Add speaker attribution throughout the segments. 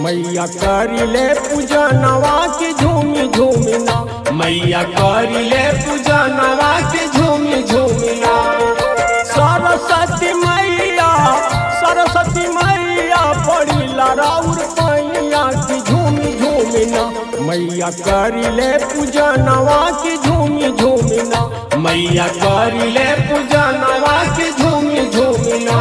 Speaker 1: मैया करिले पूजा नवा के झूमी झूमिना, मैया करिले पूजा नवा के झूमी झूमिना। सरस्वती मैया पड़ी राउर पैया की झूमी झूमिना, मैया करिले पूजा नवा की झूमी झूमिना, मैया करिले पूजा नवा की झूमी झूमिना।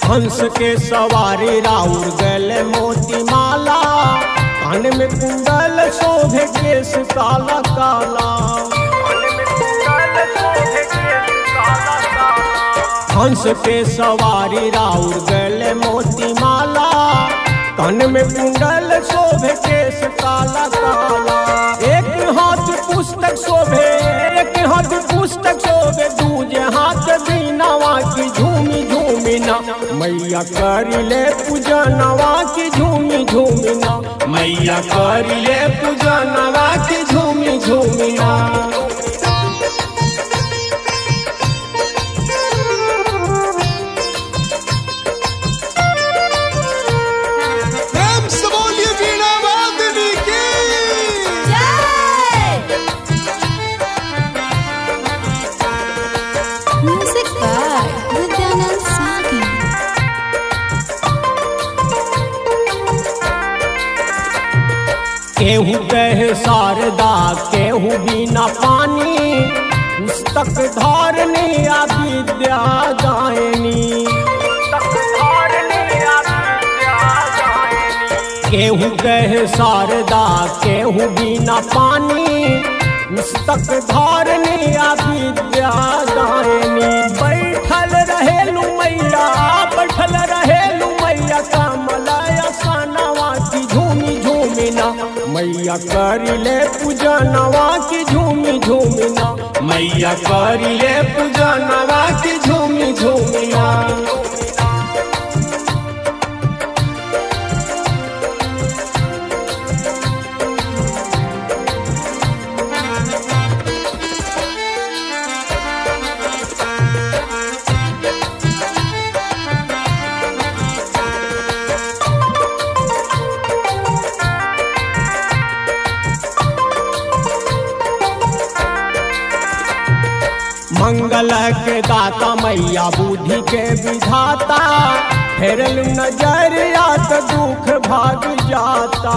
Speaker 1: हंस के सवारी राउर गले मोती माला, कान में कुंडल शोभे केस काला काला। हंस के सवारी राउर गले मोती माला, कान में कुंडल शोभे केस काला काला। एक हाथ पुस्तक शोभे, एक हाथ पुस्तक शोभे, दूजे हाथ बीनावा की झूमी झूमिना, मैया करिले पूजा नवा की झूमी झूमिना, मैया करिले पूजा नवा की झूमी झूमिना। केहू कहे शारदा केहू बिना पानी, पुस्तक धारनी आ विद्या दायनी। केहू कहे शारदा केहू बिना पानी, पुस्तक धारनी आ विद्या दायनी। बैठल रहेलू मैया, बैठल रहेलू मैया, कमलया सनवा की झूमी झूमिना, मैया करिले पूजा नवा की झूमी झूमिना, मैया करिले पूजा नवा की झूमी झूमिना। मंगल के दाता मैया बुद्धि के विधाता, फेरलू नजरिया तो दुख भाग जाता।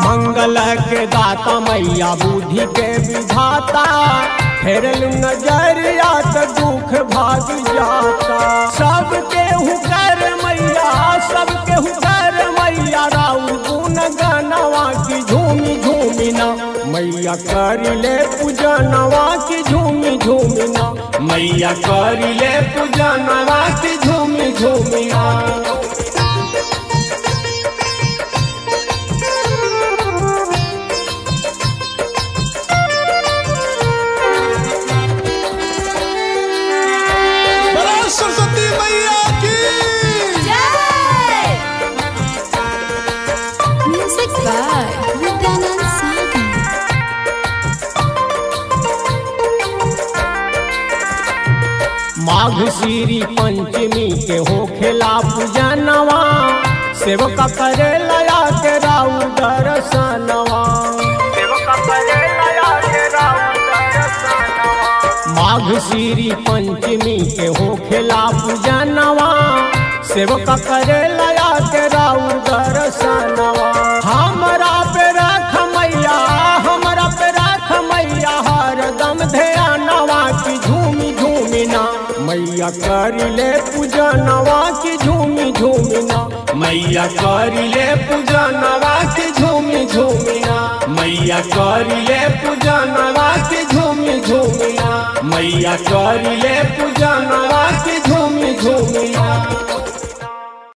Speaker 1: मंगल के दाता मैया बुद्धि के विधाता, फेरलू नजरिया तो दुख भाग जाता। सबके हुकर मैया, सबके हुकर मैया, राउर गुण गनवा की झूमी झूमिना, मैया करिले पूजा नवा की झूमी झूमिना, मैया करिले पूजा नवा की झूमी झूमिना।
Speaker 2: सरस्वती मैया की
Speaker 3: जय। म्यूजिक बाय विद्यानंद सागी।
Speaker 1: माघ श्री पंचमी के होखेला पूजा नवा, सेवका करे लया के राउर दर्शनवा। माघ श्री पंचमी के होखेला पूजा नवा, सेवका करे लया के राउर दर्शनवा। हमरा पे रख मैया, हमरा पे रख मैया, हरदम ध्यानवा की झूमी झूमिना, मैया करिले पूजा नवा की झूमी झूमिना, मैया करिले पूजा नवा की झूमी झूमिना, मैया करिले पूजा नवा की झूमी झूमिना, मैया करिले पूजा नवा की झूमी झूमिना।